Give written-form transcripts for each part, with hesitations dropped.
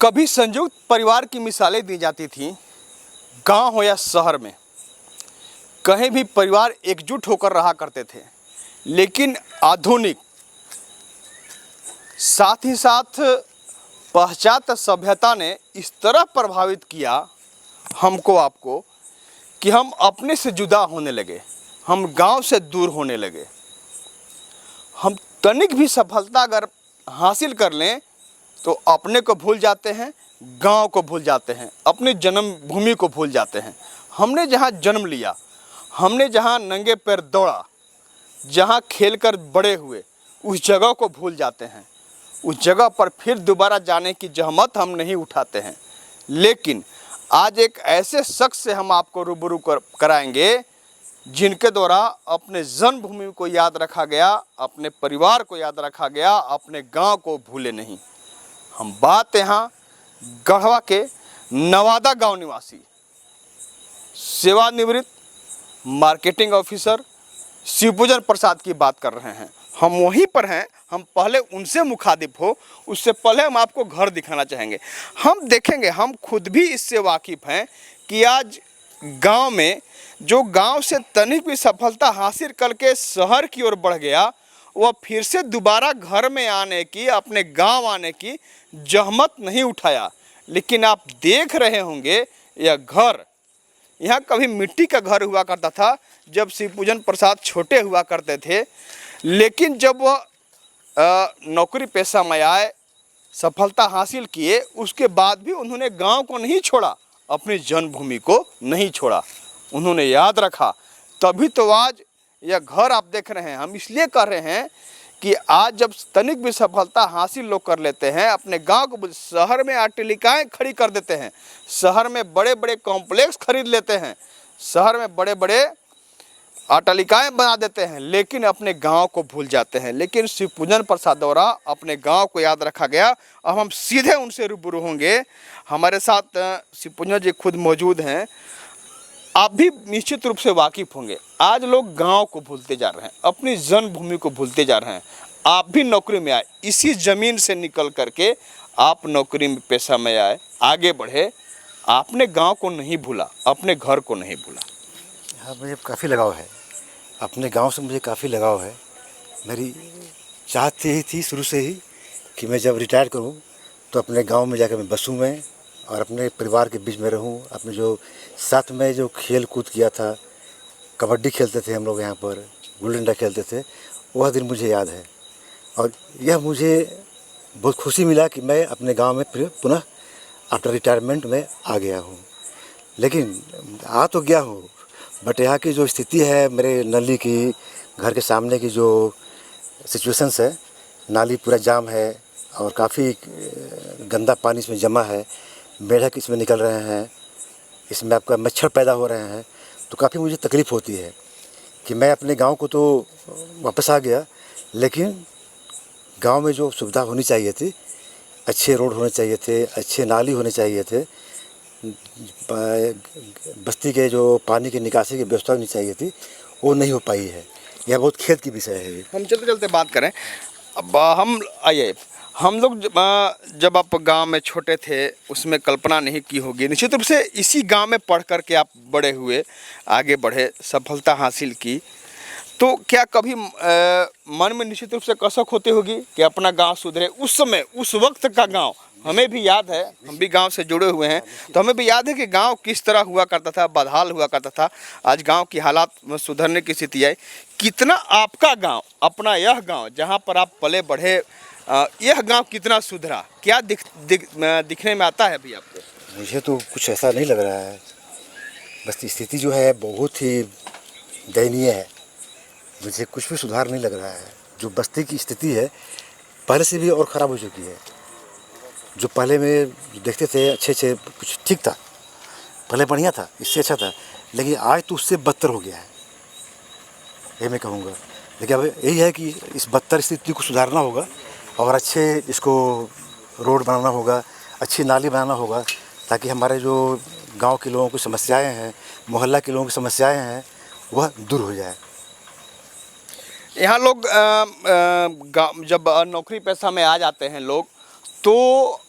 कभी संयुक्त परिवार की मिसालें दी जाती थी। गांव हो या शहर में कहीं भी परिवार एकजुट होकर रहा करते थे। लेकिन आधुनिक साथ ही साथ पाश्चात्य सभ्यता ने इस तरह प्रभावित किया हमको आपको कि हम अपने से जुदा होने लगे, हम गांव से दूर होने लगे। हम तनिक भी सफलता अगर हासिल कर लें तो अपने को भूल जाते हैं, गांव को भूल जाते हैं, अपनी जन्मभूमि को भूल जाते हैं। हमने जहां जन्म लिया, हमने जहां नंगे पैर दौड़ा, जहां खेलकर बड़े हुए, उस जगह को भूल जाते हैं। उस जगह पर फिर दोबारा जाने की जहमत हम नहीं उठाते हैं। लेकिन आज एक ऐसे शख्स से हम आपको रूबरू कराएंगे जिनके द्वारा अपने जन्मभूमि को याद रखा गया, अपने परिवार को याद रखा गया, अपने गांव को भूले नहीं। हम बात यहाँ गढ़वा के नवादा गांव निवासी सेवानिवृत्त मार्केटिंग ऑफिसर शिवपूजन प्रसाद की बात कर रहे हैं। हम वहीं पर हैं। हम पहले उनसे मुखातिब हो, उससे पहले हम आपको घर दिखाना चाहेंगे। हम देखेंगे, हम खुद भी इससे वाकिफ़ हैं कि आज गांव में जो गांव से तनिक भी सफलता हासिल करके शहर की ओर बढ़ गया, वह फिर से दोबारा घर में आने की, अपने गांव आने की जहमत नहीं उठाया। लेकिन आप देख रहे होंगे यह घर, यहाँ कभी मिट्टी का घर हुआ करता था जब शिवपूजन प्रसाद छोटे हुआ करते थे। लेकिन जब वह नौकरी पेशा में आए, सफलता हासिल किए, उसके बाद भी उन्होंने गांव को नहीं छोड़ा, अपनी जन्मभूमि को नहीं छोड़ा, उन्होंने याद रखा। तभी तो आज यह घर आप देख रहे हैं। हम इसलिए कर रहे हैं कि आज जब तनिक भी सफलता हासिल लोग कर लेते हैं, अपने गांव को, शहर में अट्टालिकाएं खड़ी कर देते हैं, शहर में बड़े बड़े कॉम्प्लेक्स खरीद लेते हैं, शहर में बड़े बड़े अट्टालिकाएं बना देते हैं, लेकिन अपने गांव को भूल जाते हैं। लेकिन शिवपूजन प्रसाद द्वारा अपने गांव को याद रखा गया। अब हम सीधे उनसे रूबरू होंगे। हमारे साथ शिवपूजन जी खुद मौजूद हैं। आप भी निश्चित रूप से वाकिफ़ होंगे, आज लोग गांव को भूलते जा रहे हैं, अपनी जन्मभूमि को भूलते जा रहे हैं। आप भी नौकरी में आए, इसी ज़मीन से निकल करके आप नौकरी में पेशा में आए, आगे बढ़े, आपने गांव को नहीं भूला, अपने घर को नहीं भूला। हाँ, मुझे काफ़ी लगाव है, अपने गांव से मुझे काफ़ी लगाव है। मेरी चाहत यही थी शुरू से ही कि मैं जब रिटायर करूं तो अपने गांव में जाकर मैं बसूं मैं, और अपने परिवार के बीच में रहूं। अपने जो साथ में जो खेल कूद किया था, कबड्डी खेलते थे हम लोग यहाँ पर, गुल्ली डंडा खेलते थे, वह दिन मुझे याद है। और यह मुझे बहुत खुशी मिला कि मैं अपने गांव में फिर पुनः आफ्टर रिटायरमेंट में आ गया हूँ। लेकिन आ तो गया हूँ, बट यहाँ की जो स्थिति है, मेरे नली की, घर के सामने की जो सिचुएशंस है, नाली पूरा जाम है और काफ़ी गंदा पानी इसमें जमा है, मेढक इसमें निकल रहे हैं, इसमें आपका मच्छर पैदा हो रहे हैं। तो काफ़ी मुझे तकलीफ़ होती है कि मैं अपने गांव को तो वापस आ गया, लेकिन गांव में जो सुविधा होनी चाहिए थी, अच्छे रोड होने चाहिए थे, अच्छे नाली होने चाहिए थे, बस्ती के जो पानी की निकासी की व्यवस्था होनी चाहिए थी, वो नहीं हो पाई है। यह बहुत खेद की विषय है। हम चलते चलते बात करें। अब हम आइए, हम लोग जब आप गांव में छोटे थे, उसमें कल्पना नहीं की होगी। निश्चित रूप से इसी गांव में पढ़ कर के आप बड़े हुए, आगे बढ़े, सफलता हासिल की, तो क्या कभी मन में निश्चित रूप से कसक होती होगी कि अपना गांव सुधरे? उस समय, उस वक्त का गांव हमें भी याद है, हम भी गांव से जुड़े हुए हैं, तो हमें भी याद है कि गांव किस तरह हुआ करता था, बदहाल हुआ करता था। आज गांव की हालात में सुधरने की स्थिति आई। कितना आपका गांव, अपना यह गांव जहां पर आप पले बढ़े, यह गांव कितना सुधरा? क्या दिखने में आता है अभी आपको? मुझे तो कुछ ऐसा नहीं लग रहा है। बस स्थिति जो है बहुत ही दयनीय है। मुझे कुछ भी सुधार नहीं लग रहा है। जो बस्ती की स्थिति है पहले से भी और ख़राब हो चुकी है। जो पहले में देखते थे अच्छे कुछ ठीक था, पहले बढ़िया था, इससे अच्छा था, लेकिन आज तो उससे बदतर हो गया है, ये मैं कहूँगा। लेकिन अब यही है कि इस बदतर स्थिति को सुधारना होगा और अच्छे इसको रोड बनाना होगा, अच्छी नाली बनाना होगा, ताकि हमारे जो गांव के लोगों की समस्याएं हैं, मोहल्ला के लोगों की समस्याएं हैं, वह दूर हो जाए। यहाँ लोग जब नौकरी पेशा में आ जाते हैं लोग, तो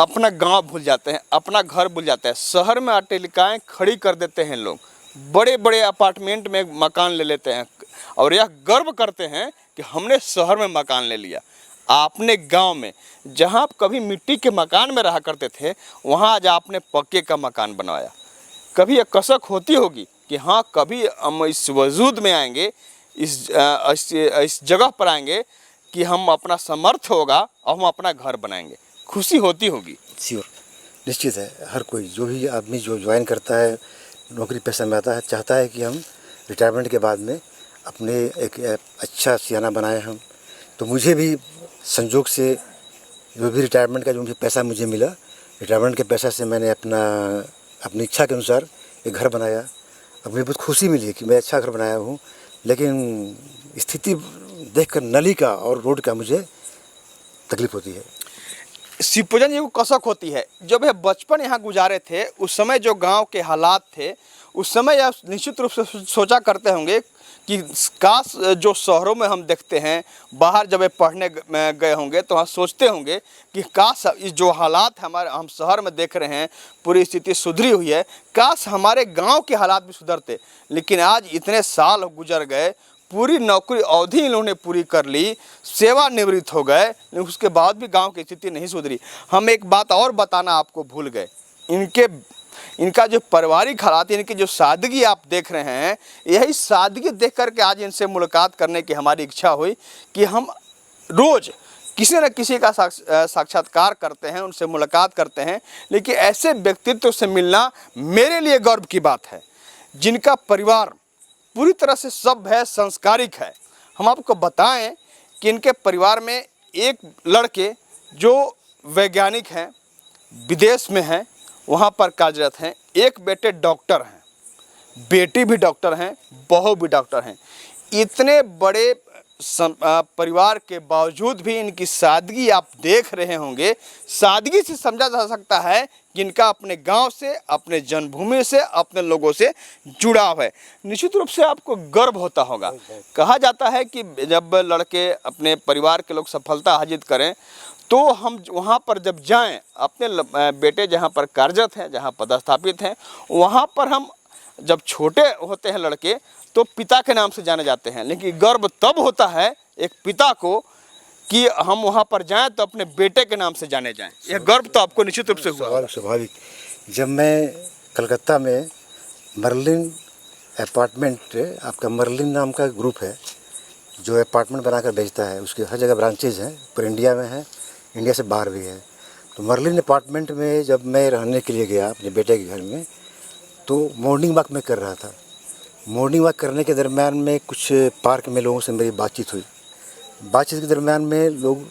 अपना गांव भूल जाते हैं, अपना घर भूल जाते हैं। शहर में अट्टालिकाएं खड़ी कर देते हैं लोग, बड़े बड़े अपार्टमेंट में मकान ले लेते हैं और यह गर्व करते हैं कि हमने शहर में मकान ले लिया। आपने गांव में जहां आप कभी मिट्टी के मकान में रहा करते थे, वहां आज आपने पक्के का मकान बनवाया। कभी यह कसक होती होगी कि हाँ, कभी हम इस वजूद में आएंगे, इस जगह पर आएंगे कि हम अपना समर्थ होगा और हम अपना घर बनाएंगे। खुशी होती होगी। श्योर, निश्चित है। हर कोई जो भी आदमी जो ज्वाइन करता है, नौकरी पेशा में आता है, चाहता है कि हम रिटायरमेंट के बाद में अपने एक अच्छा सियाना बनाएं हम। तो मुझे भी संजोग से जो भी रिटायरमेंट का जो मुझे पैसा मुझे मिला, रिटायरमेंट के पैसा से मैंने अपनी इच्छा के अनुसार एक घर बनाया। अब मुझे बहुत खुशी मिली है कि मैं अच्छा घर बनाया हूँ, लेकिन स्थिति देखकर नली का और रोड का मुझे तकलीफ होती है। शिवपूजन जी को कसक होती है। जब यह बचपन यहाँ गुजारे थे, उस समय जो गांव के हालात थे, उस समय यह निश्चित रूप से सोचा करते होंगे कि काश जो शहरों में हम देखते हैं, बाहर जब ये पढ़ने गए होंगे तो वहाँ सोचते होंगे कि काश इस जो हालात हम शहर में देख रहे हैं, पूरी स्थिति सुधरी हुई है, काश हमारे गांव के हालात भी सुधरते। लेकिन आज इतने साल गुजर गए, पूरी नौकरी अवधि इन्होंने पूरी कर ली, सेवानिवृत्त हो गए, लेकिन उसके बाद भी गांव की स्थिति नहीं सुधरी। हम एक बात और बताना आपको भूल गए, इनका जो पारिवारिक हालात, इनकी जो सादगी आप देख रहे हैं, यही सादगी देख करके आज इनसे मुलाकात करने की हमारी इच्छा हुई कि हम रोज़ किसी न किसी का साक्षात्कार करते हैं, उनसे मुलाकात करते हैं। लेकिन ऐसे व्यक्तित्व से मिलना मेरे लिए गर्व की बात है, जिनका परिवार पूरी तरह से सभ्य है, संस्कारिक है। हम आपको बताएं कि इनके परिवार में एक लड़के जो वैज्ञानिक हैं, विदेश में हैं, वहाँ पर कार्यरत हैं, एक बेटे डॉक्टर हैं, बेटी भी डॉक्टर हैं, बहू भी डॉक्टर हैं। इतने बड़े परिवार के बावजूद भी इनकी सादगी आप देख रहे होंगे। सादगी से समझा जा सकता है कि इनका अपने गांव से, अपने जन्मभूमि से, अपने लोगों से जुड़ाव है। निश्चित रूप से आपको गर्व होता होगा। कहा जाता है कि जब लड़के अपने परिवार के लोग सफलता हासिल करें तो हम वहाँ पर जब जाएं, अपने बेटे जहाँ पर कार्यरत हैं, जहाँ पदस्थापित हैं, वहाँ पर हम जब छोटे होते हैं लड़के तो पिता के नाम से जाने जाते हैं। लेकिन गर्व तब होता है एक पिता को कि हम वहाँ पर जाएं तो अपने बेटे के नाम से जाने जाएं। यह गर्व तो आपको निश्चित रूप से हुआ। स्वाभाविक। जब मैं कलकत्ता में मर्लिन अपार्टमेंट, आपका मर्लिन नाम का ग्रुप है जो अपार्टमेंट बनाकर बेचता है, उसके हर जगह ब्रांचेज हैं, पूरे इंडिया में है, इंडिया से बाहर भी है। तो मर्लिन अपार्टमेंट में जब मैं रहने के लिए गया अपने बेटे के घर में, तो मॉर्निंग वॉक मैं कर रहा था। मॉर्निंग वॉक करने के दरमियान में कुछ पार्क में लोगों से मेरी बातचीत हुई। बातचीत के दरमियान में लोग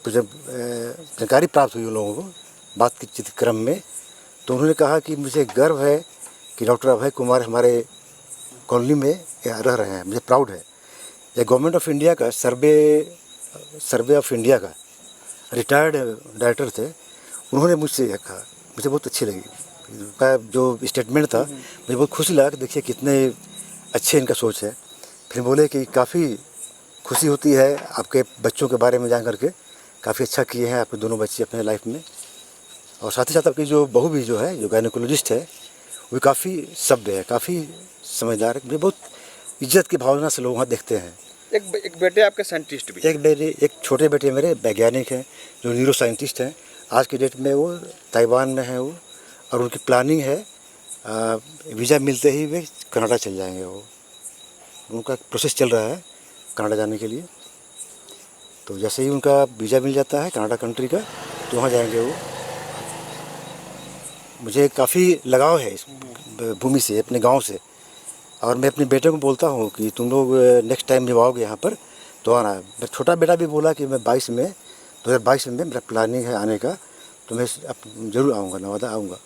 जब जानकारी प्राप्त हुई उन लोगों को बातचीत क्रम में, तो उन्होंने कहा कि मुझे गर्व है कि डॉक्टर अभय कुमार हमारे कॉलोनी में रह रहे हैं, मुझे प्राउड है। ये गवर्नमेंट ऑफ इंडिया का सर्वे ऑफ इंडिया का रिटायर्ड डायरेक्टर थे, उन्होंने मुझसे यह कहा, मुझे बहुत अच्छी लगी उनका जो स्टेटमेंट था, मुझे बहुत खुशी लगा कि देखिए कितने अच्छे इनका सोच है। फिर बोले कि काफ़ी खुशी होती है आपके बच्चों के बारे में जान करके, काफ़ी अच्छा किए हैं आपके दोनों बच्चे अपने लाइफ में, और साथ ही साथ आपकी जो बहू भी जो है, जो गायनेकोलॉजिस्ट है, वो काफ़ी सभ्य है, काफ़ी समझदार है। मुझे बहुत इज्जत की भावना से लोग वहाँ देखते हैं। एक बेटे आपके साइंटिस्ट भी? एक छोटे बेटे मेरे वैज्ञानिक हैं जो न्यूरो साइंटिस्ट हैं। आज की डेट में वो ताइवान में हैं वो, और उनकी प्लानिंग है वीज़ा मिलते ही वे कनाडा चल जाएंगे। वो उनका प्रोसेस चल रहा है कनाडा जाने के लिए। तो जैसे ही उनका वीज़ा मिल जाता है कनाडा कंट्री का, तो वहाँ जाएंगे वो। मुझे काफ़ी लगाव है इस भूमि से, अपने गांव से, और मैं अपने बेटे को बोलता हूँ कि तुम लोग नेक्स्ट टाइम जब आओगे यहाँ पर तो आना। मेरा छोटा बेटा भी बोला कि मैं 2022 में मेरा प्लानिंग है आने का, तो मैं ज़रूर आऊँगा, नवादा आऊँगा।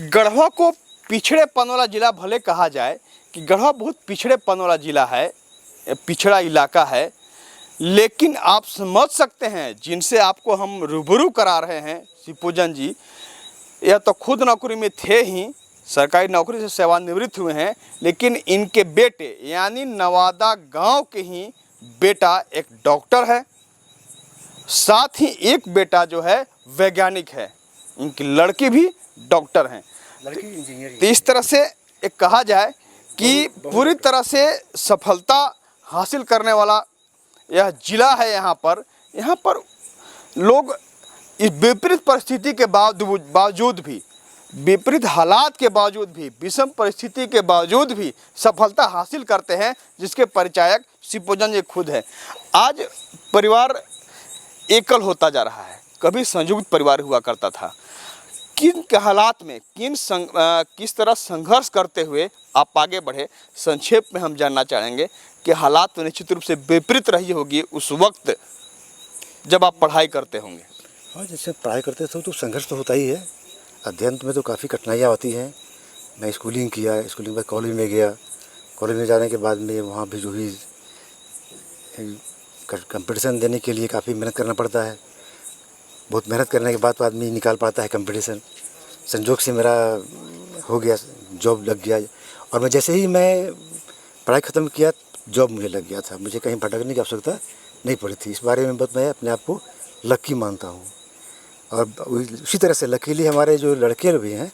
गढ़वा को पिछड़ेपन वाला ज़िला भले कहा जाए कि गढ़वा बहुत पिछड़ेपन वाला ज़िला है, पिछड़ा इलाका है, लेकिन आप समझ सकते हैं जिनसे आपको हम रूबरू करा रहे हैं शिवपूजन जी, यह तो खुद नौकरी में थे ही, सरकारी नौकरी से सेवानिवृत्त हुए हैं, लेकिन इनके बेटे यानी नवादा गांव के ही बेटा एक डॉक्टर है, साथ ही एक बेटा जो है वैज्ञानिक है, इनकी लड़की भी डॉक्टर हैं। लड़की इंजीनियर तो इस तरह से एक कहा जाए कि पूरी तरह से सफलता हासिल करने वाला यह जिला है। यहाँ पर लोग इस विपरीत परिस्थिति के बावजूद भी, विपरीत हालात के बावजूद भी, विषम परिस्थिति के बावजूद भी सफलता हासिल करते हैं, जिसके परिचायक शिवपूजन जी खुद है। आज परिवार एकल होता जा रहा है, कभी संयुक्त परिवार हुआ करता था। किन हालात में किस तरह संघर्ष करते हुए आप आगे बढ़े, संक्षेप में हम जानना चाहेंगे कि हालात तो निश्चित रूप से विपरीत रही होगी उस वक्त जब आप पढ़ाई करते होंगे। हाँ, जैसे पढ़ाई करते थे तो संघर्ष तो होता ही है। अध्ययन में तो काफ़ी कठिनाइयाँ आती हैं। मैं स्कूलिंग किया, स्कूलिंग में कॉलेज में गया, कॉलेज में जाने के बाद में वहाँ भी जो भी कंपटीशन देने के लिए काफ़ी मेहनत करना पड़ता है। बहुत मेहनत करने के बाद तो आदमी निकाल पाता है कंपटीशन। संजोग से मेरा हो गया, जॉब लग गया। और मैं जैसे ही मैं पढ़ाई ख़त्म किया, जॉब मुझे लग गया था। मुझे कहीं भटकने की आवश्यकता नहीं पड़ी थी। इस बारे में बहुत मैं अपने आप को लकी मानता हूँ। और उसी तरह से लकीली हमारे जो लड़के भी हैं,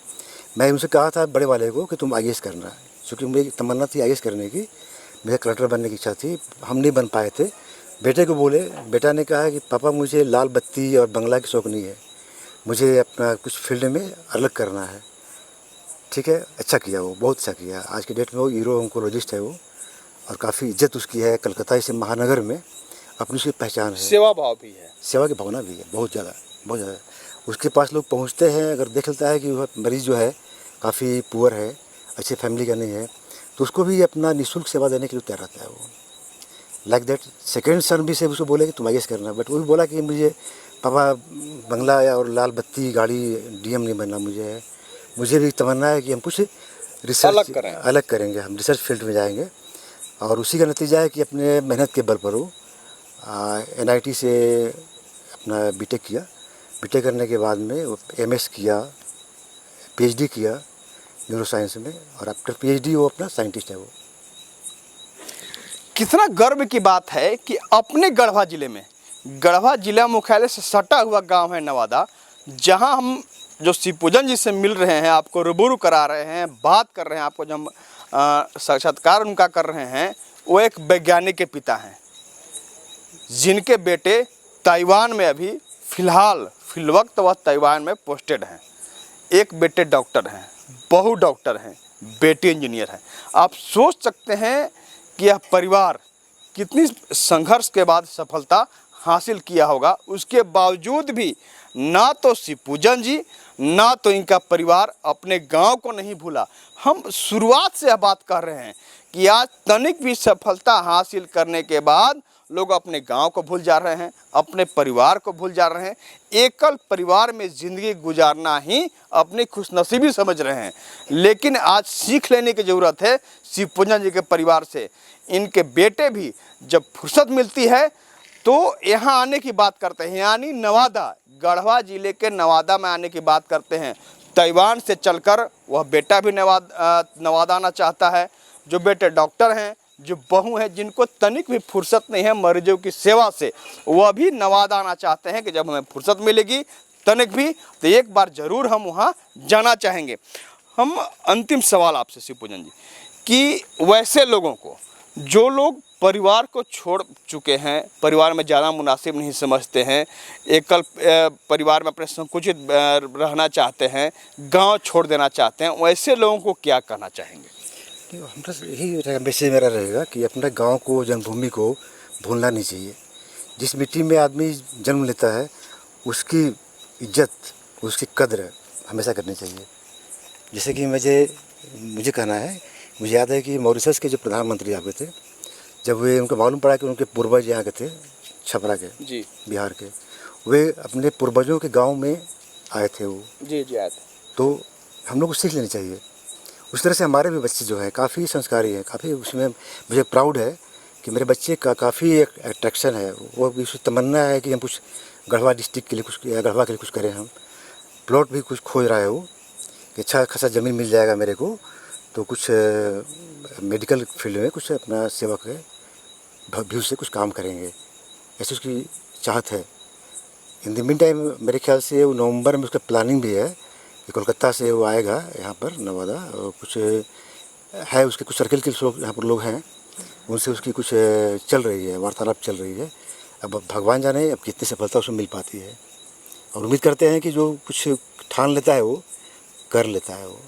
मैं उनसे कहा था बड़े वाले को कि तुम IAS करना, क्योंकि मेरी तमन्ना थी IAS करने की। मुझे कलेक्टर बनने की इच्छा थी, हम नहीं बन पाए थे। बेटे को बोले, बेटा ने कहा कि पापा मुझे लाल बत्ती और बंगला की शौक़ नहीं है, मुझे अपना कुछ फील्ड में अलग करना है। ठीक है, अच्छा किया, वो बहुत अच्छा किया। आज के डेट में वो यूरो ऑन्कोलॉजिस्ट है वो, और काफ़ी इज्जत उसकी है कलकत्ता जैसे महानगर में, अपनी उसकी पहचान है। सेवा भाव भी है, सेवा की भावना भी है, बहुत ज़्यादा। उसके पास लोग पहुंचते हैं, अगर देख लेता है कि वह मरीज़ जो है काफ़ी पुअर है, अच्छे फैमिली का नहीं है, तो उसको भी अपना निःशुल्क सेवा देने के लिए तैयार रहता है वो। लाइक दैट सेकेंड सन भी से उसको बोले कि तुम IAS करना, बट वो भी बोला कि मुझे पापा बंगला और लाल बत्ती गाड़ी DM नहीं बनना, मुझे भी तमन्ना है कि हम कुछ रिसर्च अलग करेंगे, हम रिसर्च फील्ड में जाएंगे। और उसी का नतीजा है कि अपने मेहनत के बल पर वो NIT से अपना BTech किया। BTech करने के बाद में वो MS किया, PhD किया न्यूरो साइंस में, और आफ्टर PhD वो अपना साइंटिस्ट है वो। कितना गर्व की बात है कि अपने गढ़वा जिले में, गढ़वा जिला मुख्यालय से सटा हुआ गांव है नवादा, जहां हम जो शिवपूजन जी से मिल रहे हैं, आपको रूबरू करा रहे हैं, बात कर रहे हैं, आपको जब साक्षात्कार उनका कर रहे हैं, वो एक वैज्ञानिक के पिता हैं, जिनके बेटे ताइवान में अभी फिलवक्त वह ताइवान में पोस्टेड हैं। एक बेटे डॉक्टर हैं, बहू डॉक्टर हैं, बेटी इंजीनियर है। आप सोच सकते हैं कि यह परिवार कितनी संघर्ष के बाद सफलता हासिल किया होगा। उसके बावजूद भी ना तो शिवपूजन जी, ना तो इनका परिवार अपने गांव को नहीं भूला। हम शुरुआत से यह बात कर रहे हैं कि आज तनिक भी सफलता हासिल करने के बाद लोग अपने गांव को भूल जा रहे हैं, अपने परिवार को भूल जा रहे हैं। एकल परिवार में ज़िंदगी गुजारना ही अपनी खुशनसीबी समझ रहे हैं। लेकिन आज सीख लेने की ज़रूरत है शिवपूजन जी के परिवार से। इनके बेटे भी जब फुर्सत मिलती है तो यहाँ आने की बात करते हैं, यानी नवादा, गढ़वा जिले के नवादा में आने की बात करते हैं। ताइवान से चलकर वह बेटा भी नवादा आना चाहता है। जो बेटे डॉक्टर हैं, जो बहू हैं, जिनको तनिक भी फुर्सत नहीं है मरीजों की सेवा से, वह भी नवादा आना चाहते हैं कि जब हमें फुर्सत मिलेगी तनिक भी, तो एक बार ज़रूर हम वहाँ जाना चाहेंगे। हम अंतिम सवाल आपसे शिवपूजन जी, कि वैसे लोगों को, जो लोग परिवार को छोड़ चुके हैं, परिवार में ज़्यादा मुनासिब नहीं समझते हैं, एकल परिवार में अपने संकुचित रहना चाहते हैं, गांव छोड़ देना चाहते हैं, वैसे लोगों को क्या कहना चाहेंगे? हमारा यही मैसेज मेरा रहेगा कि अपने गांव को, जन्मभूमि को भूलना नहीं चाहिए। जिस मिट्टी में आदमी जन्म लेता है, उसकी इज्जत, उसकी कद्र हमेशा करनी चाहिए। जैसे कि मुझे कहना है, मुझे याद है कि मॉरिशस के जो प्रधानमंत्री आए थे, जब वे उनको मालूम पड़ा कि उनके पूर्वज यहाँ के थे, छपरा के जी, बिहार के, वे अपने पूर्वजों के गांव में आए थे वो जी आए थे। तो हम लोग को सीख लेनी चाहिए। उस तरह से हमारे भी बच्चे जो हैं काफ़ी संस्कारी हैं, काफ़ी, उसमें मुझे प्राउड है कि मेरे बच्चे का काफ़ी अट्रैक्शन है। वो भी उसकी तमन्ना है कि हम कुछ गढ़वा डिस्ट्रिक्ट के लिए कुछ, या गढ़वा के लिए कुछ करें। हम प्लॉट भी कुछ खोज रहा है वो, कि अच्छा खासा ज़मीन मिल जाएगा मेरे को, तो कुछ मेडिकल फील्ड में कुछ अपना सेवा के व्यू से कुछ काम करेंगे, ऐसी उसकी चाहत है। इन द मीन टाइम मेरे ख्याल से वो नवंबर में उसका प्लानिंग भी है कि कोलकाता से वो आएगा यहाँ पर नवादा, और कुछ है उसके कुछ सर्कल के लोग यहाँ पर लोग हैं, उनसे उसकी कुछ चल रही है, वार्तालाप चल रही है। अब भगवान जाने अब कितनी सफलता उसमें मिल पाती है, और उम्मीद करते हैं कि जो कुछ ठान लेता है वो कर लेता है वो।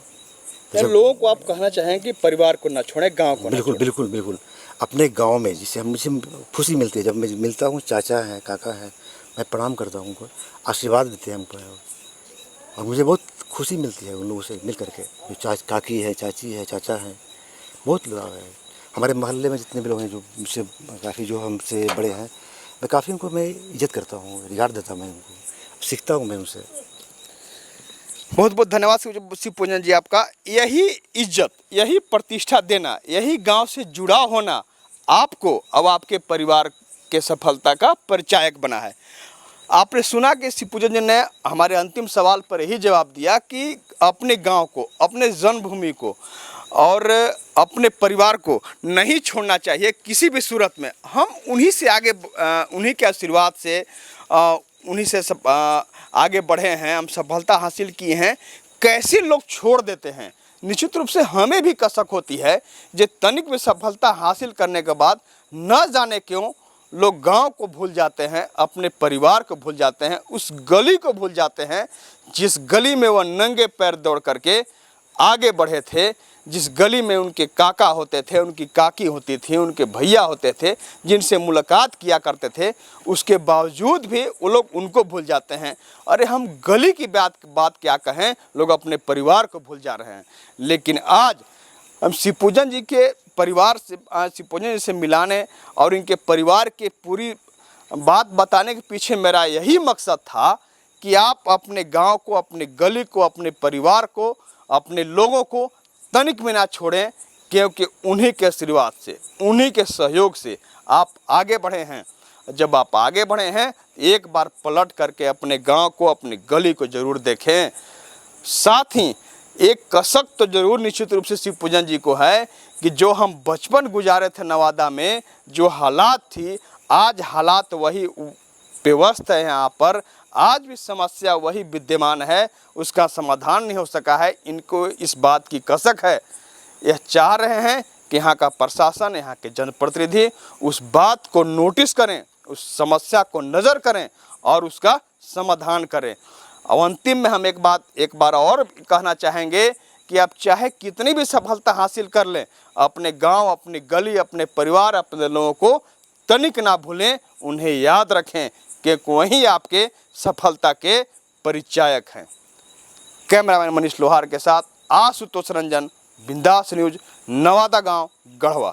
तो लोगों को आप कहना चाहें कि परिवार को ना छोड़ें, गांव को ना बिल्कुल छोड़ें। बिल्कुल बिल्कुल अपने गांव में जिससे मुझे खुशी मिलती है, जब मैं मिलता हूँ, चाचा है, काका है, मैं प्रणाम करता हूँ उनको, आशीर्वाद देते हैं हमको, और मुझे बहुत खुशी मिलती है उन लोगों से मिल करके। जो काकी है, चाची है, चाचा है, बहुत लगाव है। हमारे मोहल्ले में जितने भी लोग हैं जो मुझसे काफ़ी जो हमसे बड़े हैं, मैं काफ़ी उनको मैं इज्जत करता हूँ, रिगार्ड देता हूँ, मैं उनको सीखता हूँ मैं उनसे। बहुत बहुत धन्यवाद शिव पूजन जी आपका। यही इज्जत, यही प्रतिष्ठा देना, यही गांव से जुड़ा होना आपको अब आपके परिवार के सफलता का परिचायक बना है। आपने सुना कि शिव पूजन जी ने हमारे अंतिम सवाल पर यही जवाब दिया कि अपने गांव को, अपने जन्मभूमि को और अपने परिवार को नहीं छोड़ना चाहिए किसी भी सूरत में। हम उन्हीं से आगे, उन्हीं के आशीर्वाद से, उन्हीं से आगे बढ़े हैं, हम सफलता हासिल किए हैं। कैसे लोग छोड़ देते हैं, निश्चित रूप से हमें भी कसक होती है। जो तनिक में सफलता हासिल करने के बाद न जाने क्यों लोग गांव को भूल जाते हैं, अपने परिवार को भूल जाते हैं, उस गली को भूल जाते हैं जिस गली में वह नंगे पैर दौड़ करके आगे बढ़े थे, जिस गली में उनके काका होते थे, उनकी काकी होती थी, उनके भैया होते थे, जिनसे मुलाकात किया करते थे। उसके बावजूद भी वो लोग उनको भूल जाते हैं। अरे हम गली की बात क्या कहें, लोग अपने परिवार को भूल जा रहे हैं। लेकिन आज हम शिव पूजन जी के परिवार से, शिव पूजन जी से मिलाने और इनके परिवार के पूरी बात बताने के पीछे मेरा यही मकसद था कि आप अपने गांव को, अपने गली को, अपने परिवार को, अपने लोगों को तनिक में ना छोड़ें, क्योंकि उन्हीं के आशीर्वाद से, उन्हीं के सहयोग से आप आगे बढ़े हैं। जब आप आगे बढ़े हैं, एक बार पलट करके अपने गांव को, अपनी गली को जरूर देखें। साथ ही एक कसक तो जरूर निश्चित रूप से शिव पूजन जी को है कि जो हम बचपन गुजारे थे नवादा में, जो हालात थी, आज हालात वही व्यवस्था है यहाँ पर, आज भी समस्या वही विद्यमान है, उसका समाधान नहीं हो सका है। इनको इस बात की कसक है, यह चाह रहे हैं कि यहाँ का प्रशासन, यहाँ के जनप्रतिनिधि उस बात को नोटिस करें, उस समस्या को नज़र करें और उसका समाधान करें। अब अंतिम में हम एक बार और कहना चाहेंगे कि आप चाहे कितनी भी सफलता हासिल कर लें, अपने गांव, अपनी गली, अपने परिवार, अपने लोगों को तनिक ना भूलें, उन्हें याद रखें, क्योंकि वही आपके सफलता के परिचायक हैं। कैमरामैन मनीष लोहार के साथ आशुतोष रंजन, बिंदास न्यूज, नवादा गांव, गढ़वा।